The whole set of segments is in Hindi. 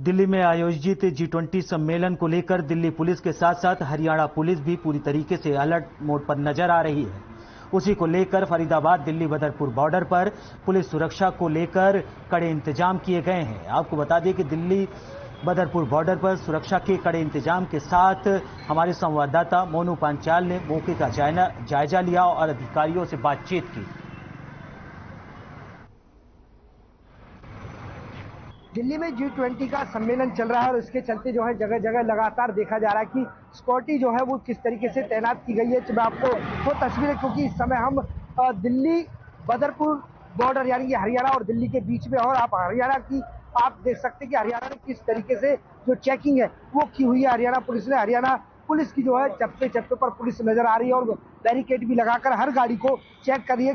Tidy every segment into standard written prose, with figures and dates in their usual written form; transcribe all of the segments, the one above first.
दिल्ली में आयोजित G20 सम्मेलन को लेकर दिल्ली पुलिस के साथ साथ हरियाणा पुलिस भी पूरी तरीके से अलर्ट मोड पर नजर आ रही है। उसी को लेकर फरीदाबाद दिल्ली बदरपुर बॉर्डर पर पुलिस सुरक्षा को लेकर कड़े इंतजाम किए गए हैं। आपको बता दें कि दिल्ली बदरपुर बॉर्डर पर सुरक्षा के कड़े इंतजाम के साथ हमारे संवाददाता मोनू पांचाल ने मौके का जायजा लिया और अधिकारियों से बातचीत की। दिल्ली में G20 का सम्मेलन चल रहा है और इसके चलते जो है जगह जगह लगातार देखा जा रहा है कि सिक्योरिटी जो है वो किस तरीके से तैनात की गई है। मैं आपको वो तस्वीरें, क्योंकि इस समय हम दिल्ली बदरपुर बॉर्डर यानी कि हरियाणा और दिल्ली के बीच में, और आप देख सकते हैं कि हरियाणा में किस तरीके से जो चेकिंग है वो की हुई है हरियाणा पुलिस ने। हरियाणा पुलिस की जो है चप्पे चप्पे पर पुलिस नजर आ रही है और बैरिकेड भी लगाकर हर गाड़ी को चेक कर रही है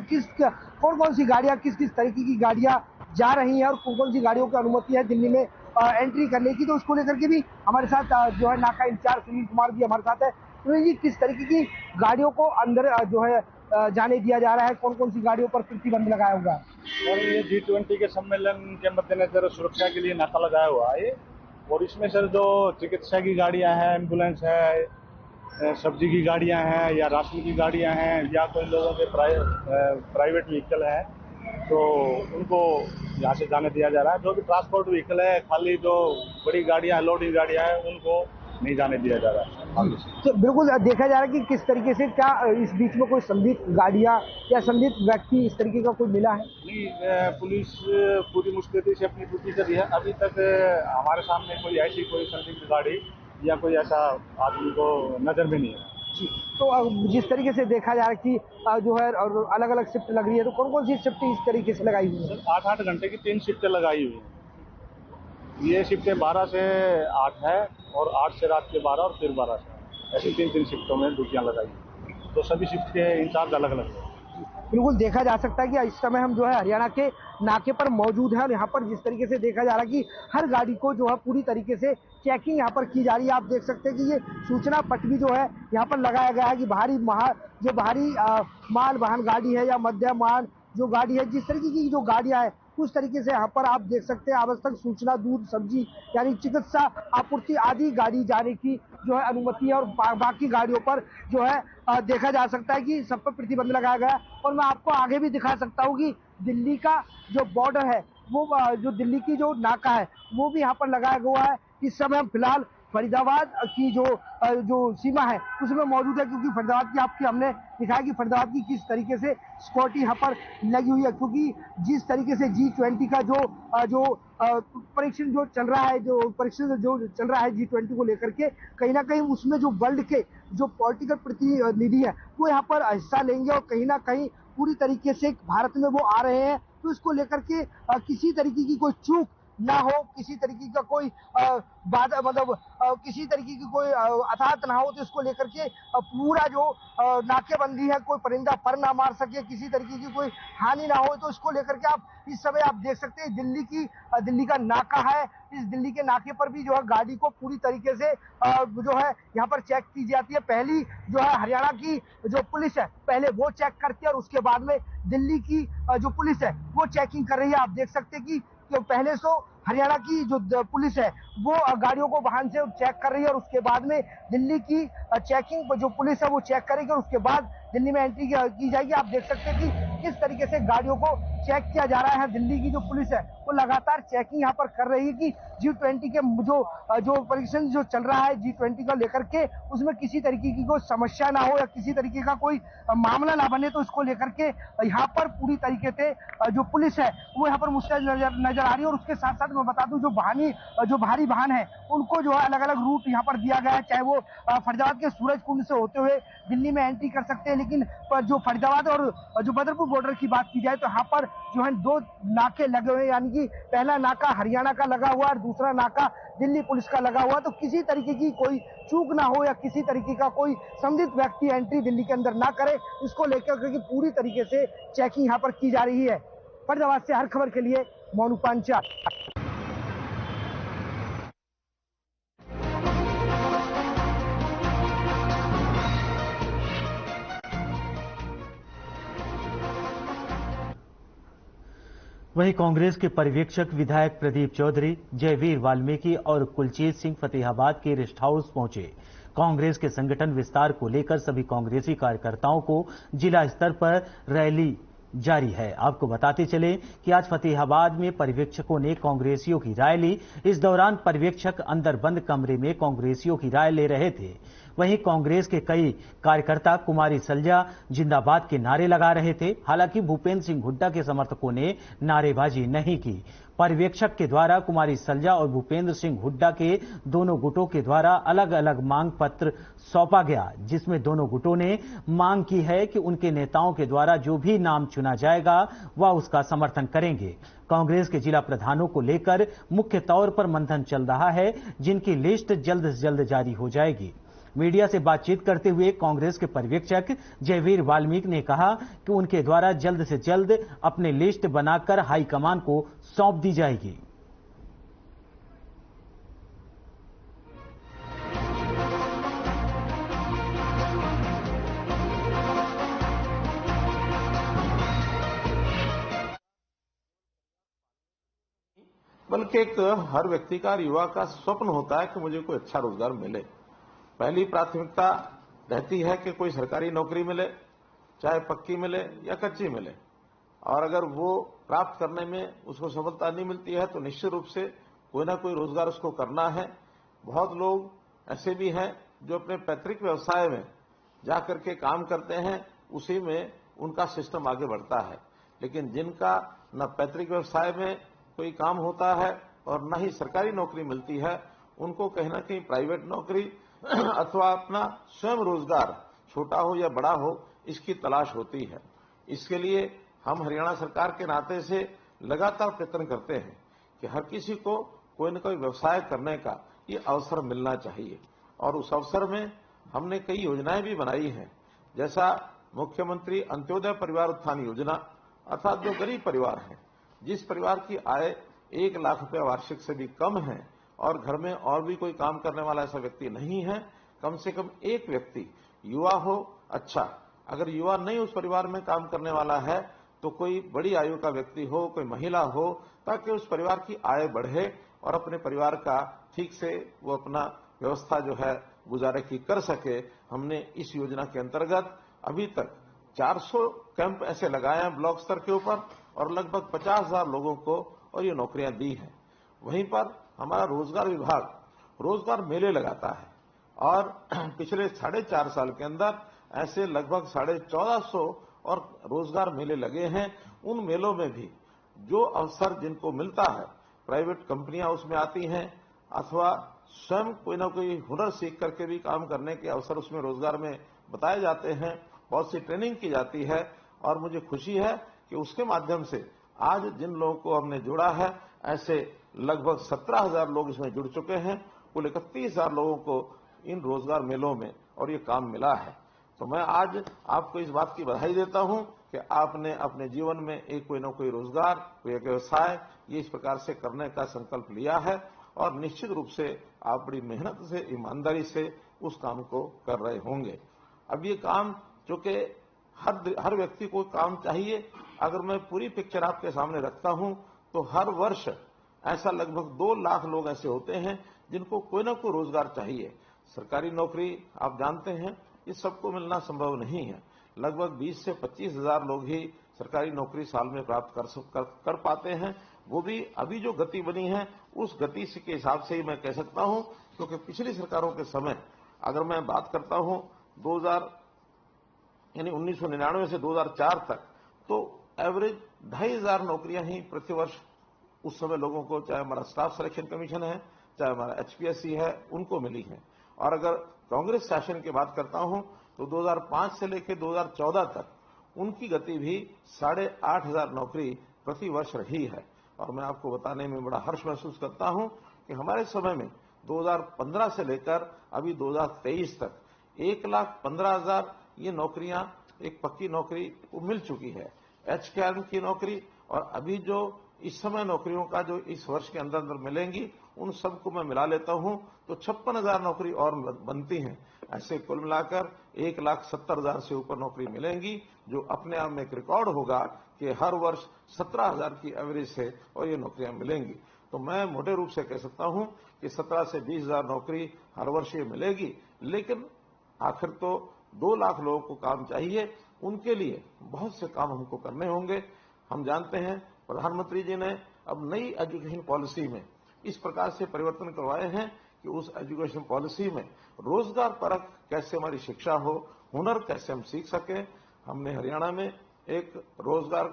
कौन कौन सी गाड़ियां किस किस तरीके की गाड़ियां जा रही हैं और कौन कौन सी गाड़ियों की अनुमति है दिल्ली में एंट्री करने की। तो उसको लेकर के भी हमारे साथ जो है नाका इंचार्ज सुनील कुमार जी हमारे साथ है। सुनील जी, किस तरीके की गाड़ियों को अंदर जो है जाने दिया जा रहा है, कौन कौन सी गाड़ियों पर प्रतिबंध लगाया होगा? और ये G20 के सम्मेलन के मद्देनजर सुरक्षा के लिए नाका लगाया हुआ है और इसमें सर जो चिकित्सा की गाड़ियां हैं, एम्बुलेंस है, सब्जी की गाड़ियां हैं या राशन की गाड़ियां हैं या कोई लोगों के प्राइवेट व्हीकल है तो उनको यहाँ से जाने दिया जा रहा है। जो भी ट्रांसपोर्ट व्हीकल है, खाली जो बड़ी गाड़ियां लोडिंग गाड़ियां हैं उनको नहीं जाने दिया जा रहा है। तो बिल्कुल देखा जा रहा है कि किस तरीके से क्या इस बीच में कोई संदिग्ध गाड़ियां या संदिग्ध व्यक्ति इस तरीके का कोई मिला है? नहीं, पुलिस पूरी मुस्तैदी से अपनी ड्यूटी कर रही है। अभी तक हमारे सामने कोई ऐसी कोई संदिग्ध गाड़ी या कोई ऐसा आदमी को नजर में नहीं है। तो जिस तरीके से देखा जा रहा है कि जो है अलग अलग शिफ्ट लग रही है, तो कौन कौन सी शिफ्ट इस तरीके से लगाई हुई है? 8-8 घंटे की 3 शिफ्टें लगाई हुई हैं। ये शिफ्टें 12 से 8 है और 8 से रात के 12 और फिर 12 से, ऐसी 3-3 शिफ्टों में ड्यूटियां लगाई। तो सभी शिफ्ट के इंचार्ज अलग अलग हैं। बिल्कुल देखा जा सकता है कि इस समय हम जो है हरियाणा के नाके पर मौजूद है और यहाँ पर जिस तरीके से देखा जा रहा है कि हर गाड़ी को जो है पूरी तरीके से चेकिंग यहाँ पर की जा रही है। आप देख सकते हैं कि ये सूचना पट भी जो है यहाँ पर लगाया गया है कि भारी माल वाहन गाड़ी है या मध्यम वाहन जो गाड़ी है, जिस तरीके की जो गाड़ियां हैं उस तरीके से यहाँ पर आप देख सकते हैं आवश्यक सूचना, दूध, सब्जी यानी चिकित्सा आपूर्ति आदि गाड़ी जाने की जो है अनुमति है और बाकी गाड़ियों पर जो है देखा जा सकता है कि सब पर प्रतिबंध लगाया गया है। और मैं आपको आगे भी दिखा सकता हूँ कि दिल्ली का जो बॉर्डर है वो जो दिल्ली की जो नाका है वो भी यहाँ पर लगाया हुआ है। इस समय हम फिलहाल फरीदाबाद की जो सीमा है उसमें मौजूद है, क्योंकि फरीदाबाद की आपकी हमने दिखाया कि फरीदाबाद की किस तरीके से सिक्योरिटी यहाँ पर लगी हुई है, क्योंकि जिस तरीके से G20 का जो परीक्षण जो चल रहा है G20 को लेकर के, कहीं ना कहीं उसमें जो वर्ल्ड के जो पॉलिटिकल प्रतिनिधि है वो यहाँ पर हिस्सा लेंगे और कहीं ना कहीं पूरी तरीके से भारत में वो आ रहे हैं। तो इसको लेकर के किसी तरीके की कोई चूक ना हो, किसी तरीके का कोई बाधा किसी तरीके की कोई अथात ना हो, तो इसको लेकर के पूरा जो नाकेबंदी है, कोई परिंदा पर ना मार सके, किसी तरीके की कोई हानि ना हो। तो इसको लेकर के आप इस समय आप देख सकते हैं दिल्ली का नाका है। इस दिल्ली के नाके पर भी जो है गाड़ी को पूरी तरीके से जो है यहाँ पर चेक की जाती है। पहली जो है हरियाणा की जो पुलिस है पहले वो चेक करती है और उसके बाद में दिल्ली की जो पुलिस है वो चेकिंग कर रही है। आप देख सकते हैं कि पहले तो हरियाणा की जो पुलिस है वो गाड़ियों को वाहन से चेक कर रही है और उसके बाद में दिल्ली की चेकिंग जो पुलिस है वो चेक करेगी और उसके बाद दिल्ली में एंट्री की जाएगी। आप देख सकते हैं कि किस तरीके से गाड़ियों को चेक किया जा रहा है। दिल्ली की जो पुलिस है वो लगातार चेकिंग यहाँ पर कर रही है कि G20 के जो परीक्षण जो चल रहा है G20 को लेकर के उसमें किसी तरीके की कोई समस्या ना हो या किसी तरीके का कोई मामला ना बने। तो इसको लेकर के यहाँ पर पूरी तरीके से जो पुलिस है वो यहाँ पर मुस्तैद नजर आ रही है। और उसके साथ साथ मैं बता दूं जो भारी वाहन है उनको जो है अलग अलग रूट यहाँ पर दिया गया है, चाहे वो फरीदाबाद के सूरज कुंड से होते हुए दिल्ली में एंट्री कर सकते हैं। लेकिन जो फरीदाबाद और जो बदरपुर बॉर्डर की बात की जाए तो यहाँ पर जो है 2 नाके लगे हुए हैं, यानी कि पहला नाका हरियाणा का लगा हुआ और दूसरा नाका दिल्ली पुलिस का लगा हुआ। तो किसी तरीके की कोई चूक ना हो या किसी तरीके का कोई संदिग्ध व्यक्ति एंट्री दिल्ली के अंदर ना करे, इसको लेकर क्योंकि पूरी तरीके से चेकिंग यहाँ पर की जा रही है। फरीदाबाद से हर खबर के लिए मोनू पांचाल। वहीं कांग्रेस के पर्यवेक्षक विधायक प्रदीप चौधरी, जयवीर वाल्मीकि और कुलजीत सिंह फतेहाबाद के रेस्ट हाउस पहुंचे। कांग्रेस के संगठन विस्तार को लेकर सभी कांग्रेसी कार्यकर्ताओं को जिला स्तर पर रैली जारी है। आपको बताते चले कि आज फतेहाबाद में पर्यवेक्षकों ने कांग्रेसियों की राय ली। इस दौरान पर्यवेक्षक अंदर बंद कमरे में कांग्रेसियों की राय ले रहे थे। वहीं कांग्रेस के कई कार्यकर्ता कुमारी सलजा जिंदाबाद के नारे लगा रहे थे। हालांकि भूपेंद्र सिंह हुड्डा के समर्थकों ने नारेबाजी नहीं की। पर्यवेक्षक के द्वारा कुमारी सलजा और भूपेंद्र सिंह हुड्डा के दोनों गुटों के द्वारा अलग अलग मांग पत्र सौंपा गया, जिसमें दोनों गुटों ने मांग की है कि उनके नेताओं के द्वारा जो भी नाम चुना जाएगा वह उसका समर्थन करेंगे। कांग्रेस के जिला प्रधानों को लेकर मुख्य तौर पर मंथन चल रहा है, जिनकी लिस्ट जल्द से जल्द जारी हो जाएगी। मीडिया से बातचीत करते हुए कांग्रेस के पर्यवेक्षक जयवीर वाल्मीकि ने कहा कि उनके द्वारा जल्द से जल्द अपनी लिस्ट बनाकर हाईकमान को सौंप दी जाएगी। बल्कि एक हर व्यक्ति का, युवा का स्वप्न होता है कि मुझे कोई अच्छा रोजगार मिले। पहली प्राथमिकता रहती है कि कोई सरकारी नौकरी मिले, चाहे पक्की मिले या कच्ची मिले, और अगर वो प्राप्त करने में उसको सफलता नहीं मिलती है तो निश्चित रूप से कोई ना कोई रोजगार उसको करना है। बहुत लोग ऐसे भी हैं जो अपने पैतृक व्यवसाय में जाकर के काम करते हैं, उसी में उनका सिस्टम आगे बढ़ता है। लेकिन जिनका न पैतृक व्यवसाय में कोई काम होता है और न ही सरकारी नौकरी मिलती है, उनको कहीं ना कहीं प्राइवेट नौकरी अथवा अपना स्वयं रोजगार, छोटा हो या बड़ा हो, इसकी तलाश होती है। इसके लिए हम हरियाणा सरकार के नाते से लगातार प्रयत्न करते हैं कि हर किसी को कोई न कोई व्यवसाय करने का ये अवसर मिलना चाहिए। और उस अवसर में हमने कई योजनाएं भी बनाई हैं, जैसा मुख्यमंत्री अंत्योदय परिवार उत्थान योजना, अर्थात जो गरीब परिवार हैं, जिस परिवार की आय 1 लाख रुपया वार्षिक से भी कम है और घर में और भी कोई काम करने वाला ऐसा व्यक्ति नहीं है, कम से कम एक व्यक्ति युवा हो, अच्छा अगर युवा नहीं उस परिवार में काम करने वाला है तो कोई बड़ी आयु का व्यक्ति हो, कोई महिला हो, ताकि उस परिवार की आय बढ़े और अपने परिवार का ठीक से वो अपना व्यवस्था जो है गुजारे की कर सके। हमने इस योजना के अंतर्गत अभी तक 400 कैंप ऐसे लगाए हैं ब्लॉक स्तर के ऊपर और लगभग 50,000 लोगों को और ये नौकरियां दी हैं। वहीं पर हमारा रोजगार विभाग रोजगार मेले लगाता है और पिछले 4.5 साल के अंदर ऐसे लगभग 1450 और रोजगार मेले लगे हैं। उन मेलों में भी जो अवसर जिनको मिलता है, प्राइवेट कंपनियां उसमें आती हैं अथवा स्वयं कोई ना कोई हुनर सीख करके भी काम करने के अवसर उसमें रोजगार में बताए जाते हैं। बहुत सी ट्रेनिंग की जाती है और मुझे खुशी है कि उसके माध्यम से आज जिन लोगों को हमने जोड़ा है, ऐसे लगभग 17,000 लोग इसमें जुड़ चुके हैं। कुल 31,000 लोगों को इन रोजगार मेलों में और ये काम मिला है। तो मैं आज आपको इस बात की बधाई देता हूं कि आपने अपने जीवन में एक कोई न कोई रोजगार, कोई एक व्यवसाय ये इस प्रकार से करने का संकल्प लिया है और निश्चित रूप से आप बड़ी मेहनत से, ईमानदारी से उस काम को कर रहे होंगे। अब ये काम चूंकि हर व्यक्ति को काम चाहिए, अगर मैं पूरी पिक्चर आपके सामने रखता हूं तो हर वर्ष ऐसा लगभग 2 लाख लोग ऐसे होते हैं जिनको कोई ना कोई रोजगार चाहिए। सरकारी नौकरी आप जानते हैं ये सबको मिलना संभव नहीं है। लगभग 20 से 25,000 लोग ही सरकारी नौकरी साल में प्राप्त कर पाते हैं। वो भी अभी जो गति बनी है उस गति के हिसाब से ही मैं कह सकता हूं, क्योंकि पिछली सरकारों के समय अगर मैं बात करता हूं 1999 से 2004 तक, तो एवरेज 2,500 नौकरियां ही प्रति वर्ष उस समय लोगों को, चाहे हमारा स्टाफ सिलेक्शन कमीशन है, चाहे हमारा HPSC है, उनको मिली है। और अगर कांग्रेस शासन की बात करता हूं तो 2005 से लेकर 2014 तक उनकी गति भी 8,500 नौकरी प्रति वर्ष रही है। और मैं आपको बताने में बड़ा हर्ष महसूस करता हूं कि हमारे समय में 2015 से लेकर अभी 2023 तक 1,15,000 ये नौकरियां, एक पक्की नौकरी को मिल चुकी है, HCAM की नौकरी। और अभी जो इस समय नौकरियों का जो इस वर्ष के अंदर मिलेंगी उन सबको मैं मिला लेता हूं तो 56,000 नौकरी और बनती हैं। ऐसे कुल मिलाकर 1,70,000 से ऊपर नौकरी मिलेंगी, जो अपने आप में एक रिकॉर्ड होगा कि हर वर्ष 17,000 की एवरेज से और ये नौकरियां मिलेंगी। तो मैं मोटे रूप से कह सकता हूं कि 17 से 20,000 नौकरी हर वर्ष ये मिलेगी, लेकिन आखिर तो 2 लाख लोगों को काम चाहिए, उनके लिए बहुत से काम हमको करने होंगे। हम जानते हैं प्रधानमंत्री जी ने अब नई एजुकेशन पॉलिसी में इस प्रकार से परिवर्तन करवाए हैं कि उस एजुकेशन पॉलिसी में रोजगार परक कैसे हमारी शिक्षा हो, हुनर कैसे हम सीख सकें। हमने हरियाणा में एक रोजगार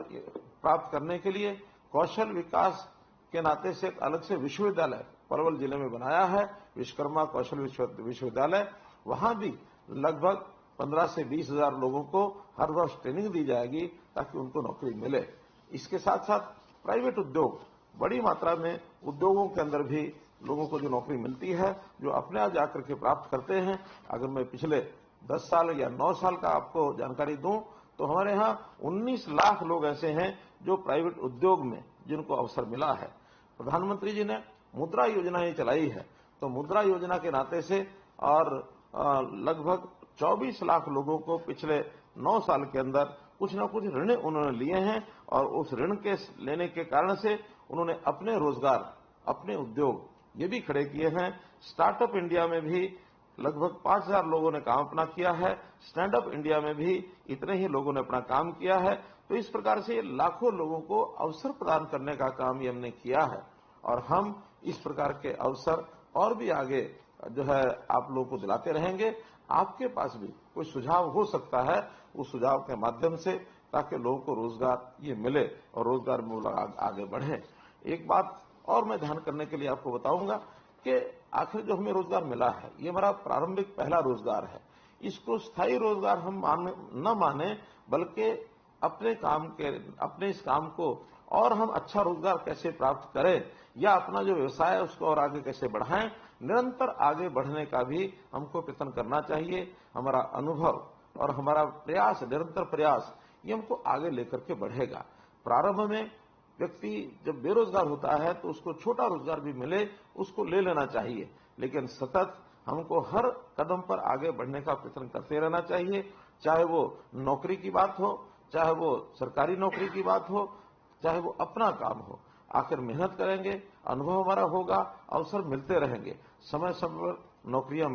प्राप्त करने के लिए कौशल विकास के नाते से एक अलग से विश्वविद्यालय पलवल जिले में बनाया है, विश्वकर्मा कौशल विश्वविद्यालय। वहां भी लगभग 15 से 20,000 लोगों को हर वर्ष ट्रेनिंग दी जाएगी ताकि उनको नौकरी मिले। इसके साथ साथ प्राइवेट उद्योग, बड़ी मात्रा में उद्योगों के अंदर भी लोगों को जो नौकरी मिलती है, जो अपने आप जाकर के प्राप्त करते हैं। अगर मैं पिछले 10 साल या 9 साल का आपको जानकारी दूं तो हमारे यहां 19 लाख लोग ऐसे हैं जो प्राइवेट उद्योग में जिनको अवसर मिला है। प्रधानमंत्री जी ने मुद्रा योजना ये चलाई है, तो मुद्रा योजना के नाते से और लगभग 24 लाख लोगों को पिछले 9 साल के अंदर कुछ न कुछ ऋण उन्होंने लिए हैं, और उस ऋण के लेने के कारण से उन्होंने अपने रोजगार, अपने उद्योग ये भी खड़े किए हैं। स्टार्टअप इंडिया में भी लगभग 5,000 लोगों ने काम अपना किया है, स्टैंड अप इंडिया में भी इतने ही लोगों ने अपना काम किया है। तो इस प्रकार से लाखों लोगों को अवसर प्रदान करने का काम ये हमने किया है, और हम इस प्रकार के अवसर और भी आगे जो है आप लोगों को दिलाते रहेंगे। आपके पास भी कोई सुझाव हो सकता है, उस सुझाव के माध्यम से, ताकि लोगों को रोजगार ये मिले और रोजगार में आगे बढ़े। एक बात और मैं ध्यान करने के लिए आपको बताऊंगा कि आखिर जो हमें रोजगार मिला है, ये हमारा प्रारंभिक पहला रोजगार है। इसको स्थायी रोजगार हम न माने, बल्कि अपने इस काम को और हम अच्छा रोजगार कैसे प्राप्त करें, या अपना जो व्यवसाय है उसको और आगे कैसे बढ़ाएं, निरंतर आगे बढ़ने का भी हमको प्रयत्न करना चाहिए। हमारा अनुभव और हमारा प्रयास, निरंतर प्रयास, ये हमको आगे लेकर के बढ़ेगा। प्रारंभ में व्यक्ति जब बेरोजगार होता है तो उसको छोटा रोजगार भी मिले, उसको ले लेना चाहिए, लेकिन सतत हमको हर कदम पर आगे बढ़ने का प्रयत्न करते रहना चाहिए। चाहे वो नौकरी की बात हो, चाहे वो सरकारी नौकरी की बात हो, चाहे वो अपना काम हो। आखिर मेहनत करेंगे, अनुभव हमारा होगा, अवसर मिलते रहेंगे। समय समय पर नौकरियां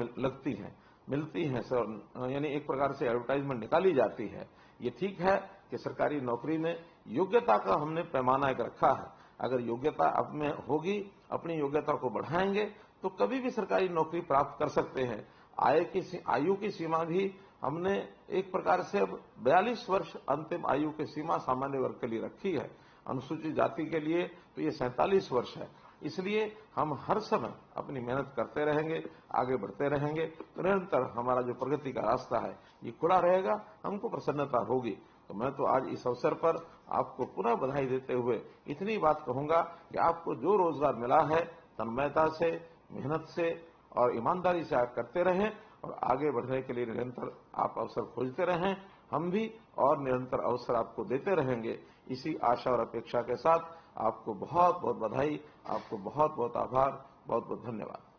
मिलती हैं सर, यानी एक प्रकार से एडवर्टाइजमेंट निकाली जाती है। ये ठीक है कि सरकारी नौकरी में योग्यता का हमने पैमाना एक रखा है। अगर योग्यता अब में होगी, अपनी योग्यता को बढ़ाएंगे तो कभी भी सरकारी नौकरी प्राप्त कर सकते हैं। आयु की सीमा भी हमने एक प्रकार से अब 42 वर्ष अंतिम आयु की सीमा सामान्य वर्ग के लिए रखी है। अनुसूचित जाति के लिए तो ये 47 वर्ष है। इसलिए हम हर समय अपनी मेहनत करते रहेंगे, आगे बढ़ते रहेंगे, तो निरंतर हमारा जो प्रगति का रास्ता है ये खुला रहेगा, हमको प्रसन्नता होगी। तो मैं तो आज इस अवसर पर आपको पुनः बधाई देते हुए इतनी बात कहूंगा कि आपको जो रोजगार मिला है, तन्मयता से, मेहनत से और ईमानदारी से आप करते रहें, और आगे बढ़ने के लिए निरंतर आप अवसर खोजते रहें। हम भी और निरंतर अवसर आपको देते रहेंगे। इसी आशा और अपेक्षा के साथ आपको बहुत बहुत बधाई, आपको बहुत बहुत आभार, बहुत बहुत धन्यवाद।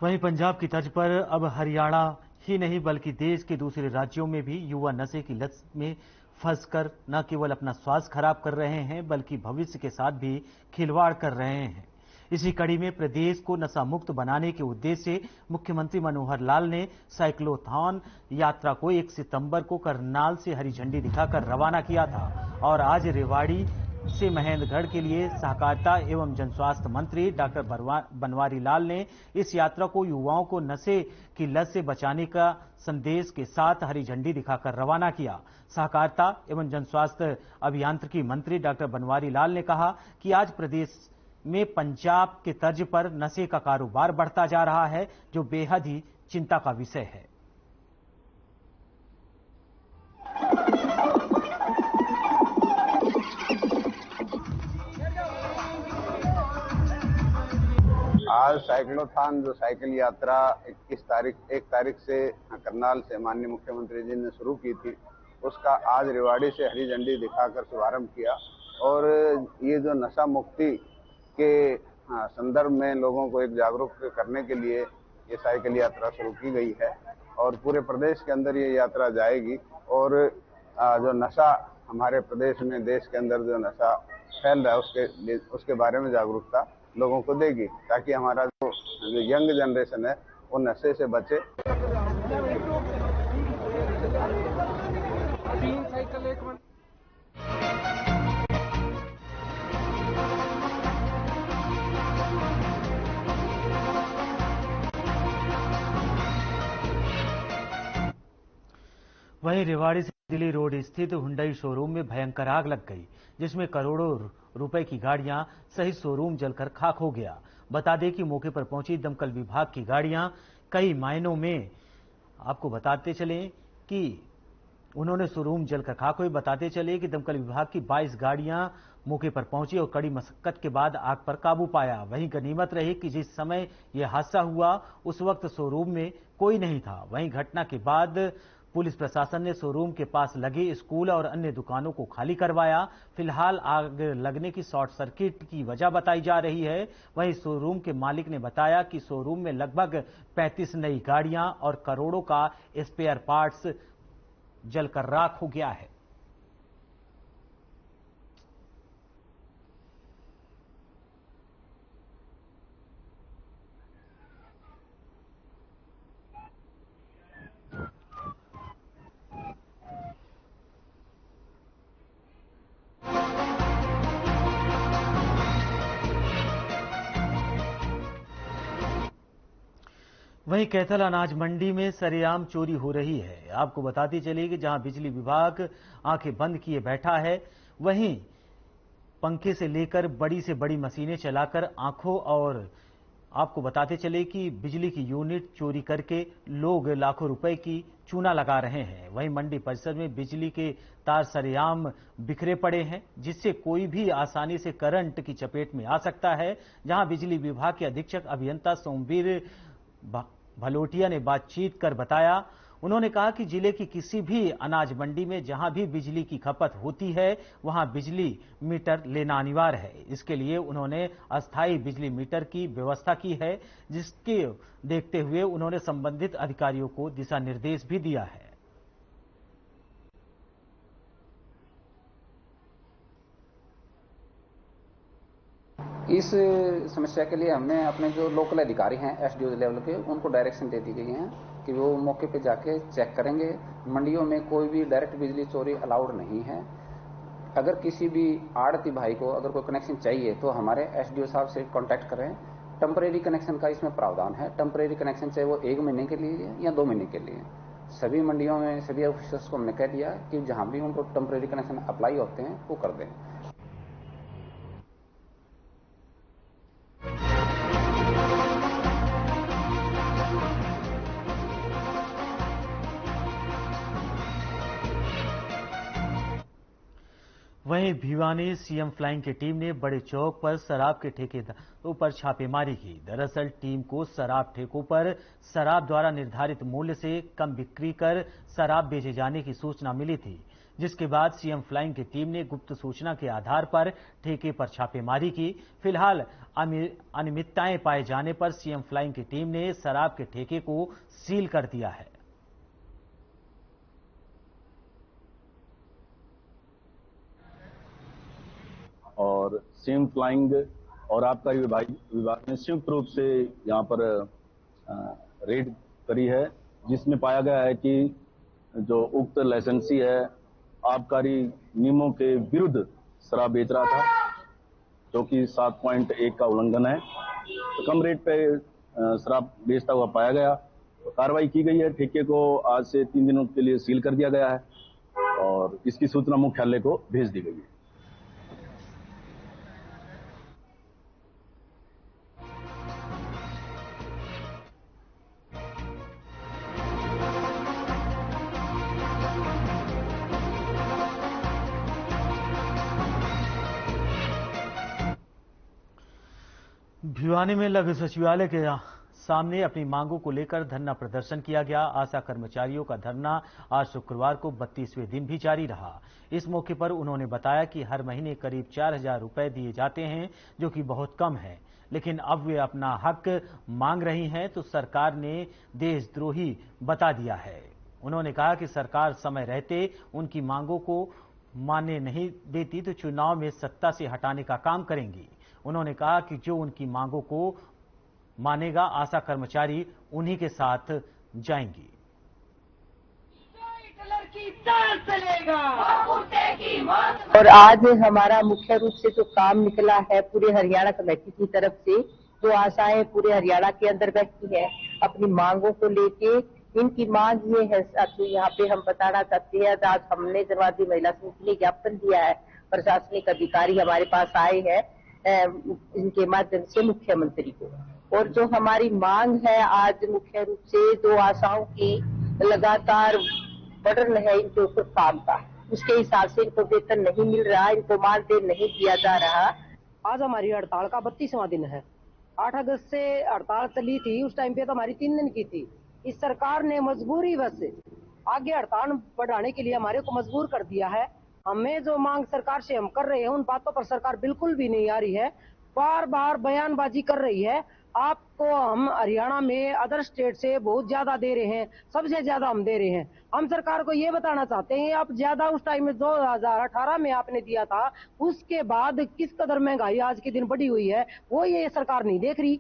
वहीं पंजाब की तर्ज पर अब हरियाणा ही नहीं बल्कि देश के दूसरे राज्यों में भी युवा नशे की लत में फंसकर न केवल अपना स्वास्थ्य खराब कर रहे हैं बल्कि भविष्य के साथ भी खिलवाड़ कर रहे हैं। इसी कड़ी में प्रदेश को नशा मुक्त बनाने के उद्देश्य से मुख्यमंत्री मनोहर लाल ने साइक्लोथॉन यात्रा को 1 सितंबर को करनाल से हरी झंडी दिखाकर रवाना किया था, और आज रेवाड़ी से महेंद्रगढ़ के लिए सहकारिता एवं जनस्वास्थ्य मंत्री डॉक्टर बनवारी लाल ने इस यात्रा को युवाओं को नशे की लत से बचाने का संदेश के साथ हरी झंडी दिखाकर रवाना किया। सहकारिता एवं जनस्वास्थ्य अभियांत्रिकी मंत्री डॉक्टर बनवारी लाल ने कहा कि आज प्रदेश में पंजाब के तर्ज पर नशे का कारोबार बढ़ता जा रहा है, जो बेहद ही चिंता का विषय है। आज आज साइक्लोथॉन जो साइकिल यात्रा 1 तारीख से करनाल से माननीय मुख्यमंत्री जी ने शुरू की थी, उसका आज रेवाड़ी से हरी झंडी दिखाकर शुभारंभ किया। और ये जो नशा मुक्ति के संदर्भ में लोगों को एक जागरूक करने के लिए ये साइकिल यात्रा शुरू की गई है और पूरे प्रदेश के अंदर ये यात्रा जाएगी। और जो नशा हमारे प्रदेश में, देश के अंदर जो नशा फैल रहा है उसके बारे में जागरूकता लोगों को देगी, ताकि हमारा जो यंग जनरेशन है वो नशे से बचे। वहीं रेवाड़ी से दिल्ली रोड स्थित हुंडई शोरूम में भयंकर आग लग गई, जिसमें करोड़ों रुपए की गाड़ियां सहित शोरूम जलकर खाक हो गया। बता दें कि मौके पर पहुंची दमकल विभाग की गाड़ियां कई मायनों में आपको बताते चले कि उन्होंने शोरूम जलकर खाक हुए। बताते चले कि दमकल विभाग की 22 गाड़ियां मौके पर पहुंची और कड़ी मशक्कत के बाद आग पर काबू पाया। वहीं गनीमत रही कि जिस समय यह हादसा हुआ उस वक्त शोरूम में कोई नहीं था। वहीं घटना के बाद पुलिस प्रशासन ने शोरूम के पास लगे स्कूल और अन्य दुकानों को खाली करवाया। फिलहाल आग लगने की शॉर्ट सर्किट की वजह बताई जा रही है। वहीं शोरूम के मालिक ने बताया कि शोरूम में लगभग 35 नई गाड़ियां और करोड़ों का स्पेयर पार्ट्स जलकर राख हो गया है। वहीं कैथल अनाज मंडी में सरेआम चोरी हो रही है। आपको बताती चली कि जहां बिजली विभाग आंखें बंद किए बैठा है, वहीं पंखे से लेकर बड़ी से बड़ी मशीनें चलाकर आंखों और आपको बताते चले कि बिजली की यूनिट चोरी करके लोग लाखों रुपए की चूना लगा रहे हैं। वहीं मंडी परिसर में बिजली के तार सरेआम बिखरे पड़े हैं, जिससे कोई भी आसानी से करंट की चपेट में आ सकता है। जहां बिजली विभाग के अधीक्षक अभियंता सोमवीर भलोटिया ने बातचीत कर बताया, उन्होंने कहा कि जिले की किसी भी अनाज मंडी में जहां भी बिजली की खपत होती है वहां बिजली मीटर लेना अनिवार्य है। इसके लिए उन्होंने अस्थायी बिजली मीटर की व्यवस्था की है, जिसके देखते हुए उन्होंने संबंधित अधिकारियों को दिशा निर्देश भी दिया है। इस समस्या के लिए हमने अपने जो लोकल अधिकारी हैं एसडीओ लेवल के, उनको डायरेक्शन दे दी गई है कि वो मौके पे जाके चेक करेंगे। मंडियों में कोई भी डायरेक्ट बिजली चोरी अलाउड नहीं है। अगर किसी भी आड़ती भाई को अगर कोई कनेक्शन चाहिए तो हमारे एसडीओ साहब से कांटेक्ट करें। टेम्परेरी कनेक्शन का इसमें प्रावधान है। टेम्परेरी कनेक्शन चाहे वो 1 महीने के लिए या 2 महीने के लिए। सभी मंडियों में सभी ऑफिसर्स को हमने कह दिया कि जहां भी उनको टेम्परेरी कनेक्शन अप्लाई होते हैं वो कर दें। वहीं भिवानी सीएम फ्लाइंग की टीम ने बड़े चौक पर शराब के ठेकेदारों पर छापेमारी की। दरअसल टीम को शराब ठेकों पर शराब द्वारा निर्धारित मूल्य से कम बिक्री कर शराब बेचे जाने की सूचना मिली थी, जिसके बाद सीएम फ्लाइंग की टीम ने गुप्त सूचना के आधार पर ठेके पर छापेमारी की। फिलहाल अनियमितताएं पाए जाने पर सीएम फ्लाइंग की टीम ने शराब के ठेके को सील कर दिया है। और सीएम फ्लाइंग और आबकारी विभाग ने संयुक्त रूप से यहाँ पर रेड करी है, जिसमें पाया गया है कि जो उक्त लाइसेंसी है आबकारी नियमों के विरुद्ध शराब बेच रहा था, जो कि 7.1 का उल्लंघन है। तो कम रेट पे शराब बेचता हुआ पाया गया, तो कार्रवाई की गई है। ठेके को आज से 3 दिनों के लिए सील कर दिया गया है और इसकी सूचना मुख्यालय को भेज दी गई है। भिवानी में लघु सचिवालय के सामने अपनी मांगों को लेकर धरना प्रदर्शन किया गया। आशा कर्मचारियों का धरना आज शुक्रवार को 32वें दिन भी जारी रहा। इस मौके पर उन्होंने बताया कि हर महीने करीब 4000 रुपए दिए जाते हैं, जो कि बहुत कम है, लेकिन अब वे अपना हक मांग रही हैं तो सरकार ने देशद्रोही बता दिया है। उन्होंने कहा कि सरकार समय रहते उनकी मांगों को मानने नहीं देती तो चुनाव में सत्ता से हटाने का काम करेंगी। उन्होंने कहा कि जो उनकी मांगों को मानेगा, आशा कर्मचारी उन्हीं के साथ जाएंगी। और आज हमारा मुख्य रूप से जो काम निकला है पूरे हरियाणा कमेटी की तरफ से, जो आशाएं पूरे हरियाणा के अंदर व्यक्त की है अपनी मांगों को लेके, इनकी मांग ये है साथियों, यहाँ पे हम बताना चाहते हैं। आज हमने जनवादी महिला संघ ने ज्ञापन दिया है, प्रशासनिक अधिकारी हमारे पास आए हैं इनके माध्यम से मुख्यमंत्री को, और जो हमारी मांग है आज मुख्य रूप से जो आशाओं की लगातार बर्डन है इनके ऊपर काम का, उसके हिसाब से इनको वेतन नहीं मिल रहा, इनको मानदेय नहीं दिया जा रहा। आज हमारी हड़ताल का 32वां दिन है। 8 अगस्त से हड़ताल चली थी, उस टाइम पे तो हमारी 3 दिन की थी। इस सरकार ने मजबूरी बस आगे हड़ताल बढ़ाने के लिए हमारे को मजबूर कर दिया है। हमें जो मांग सरकार से हम कर रहे हैं उन बातों पर सरकार बिल्कुल भी नहीं आ रही है, बार बार बयानबाजी कर रही है। आपको हम हरियाणा में अदर स्टेट से बहुत ज्यादा दे रहे हैं, सबसे ज्यादा हम दे रहे हैं। हम सरकार को ये बताना चाहते हैं आप ज्यादा उस टाइम में 2018 में आपने दिया था, उसके बाद किस कदर महंगाई आज के दिन बढ़ी हुई है वो ये सरकार नहीं देख रही।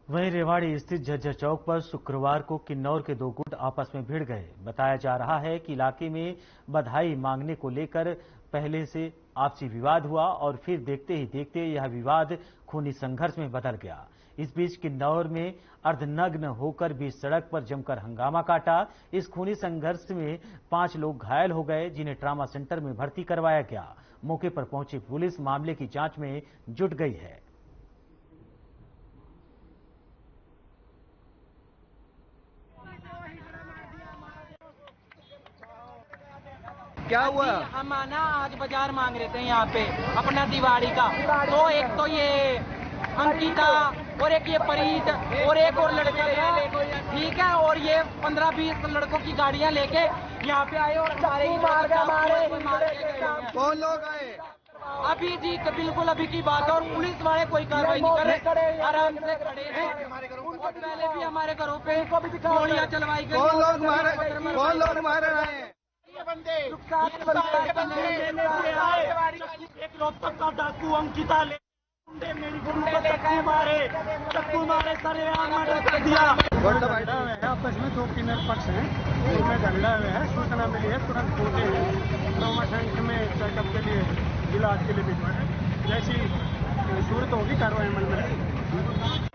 वहीं रेवाड़ी स्थित झज्जर चौक पर शुक्रवार को किन्नौर के 2 गुट आपस में भिड़ गए। बताया जा रहा है कि इलाके में बधाई मांगने को लेकर पहले से आपसी विवाद हुआ और फिर देखते ही देखते यह विवाद खूनी संघर्ष में बदल गया। इस बीच किन्नौर में अर्धनग्न होकर बीच सड़क पर जमकर हंगामा काटा। इस खूनी संघर्ष में 5 लोग घायल हो गए, जिन्हें ट्रामा सेंटर में भर्ती करवाया गया। मौके पर पहुंची पुलिस मामले की जांच में जुट गई है। क्या हुआ? हम ना आज बाजार मांग रहे थे यहाँ पे अपना दिवाली का, तो एक तो ये अंकिता और एक ये परीत और एक और लड़का है, ठीक है, और ये 15-20 लड़कों की गाड़ियाँ लेके यहाँ पे आए और सारे कौन लोग आए? अभी जी बिल्कुल अभी की बात है, और पुलिस वाले कोई कार्रवाई नहीं कर रहे, आराम से खड़े हैं। और पहले भी हमारे घरों पे गोलियां चलवाई गई। कौन लोग मारे रहे हैं? एक रोहतक का डाकू अंकिता ले मेरी चक्कू मारे सरेआम मर्डर दिया। आपस में 2 किन्नर पक्ष हैं, उनमें झगड़ा हुआ है। सूचना मिली है, तुरंत पहुंचे हैं ट्रामा सेंटर में चेकअप के लिए, इलाज के लिए भिजवाया। जैसी सूरत होगी कार्रवाई अमल में।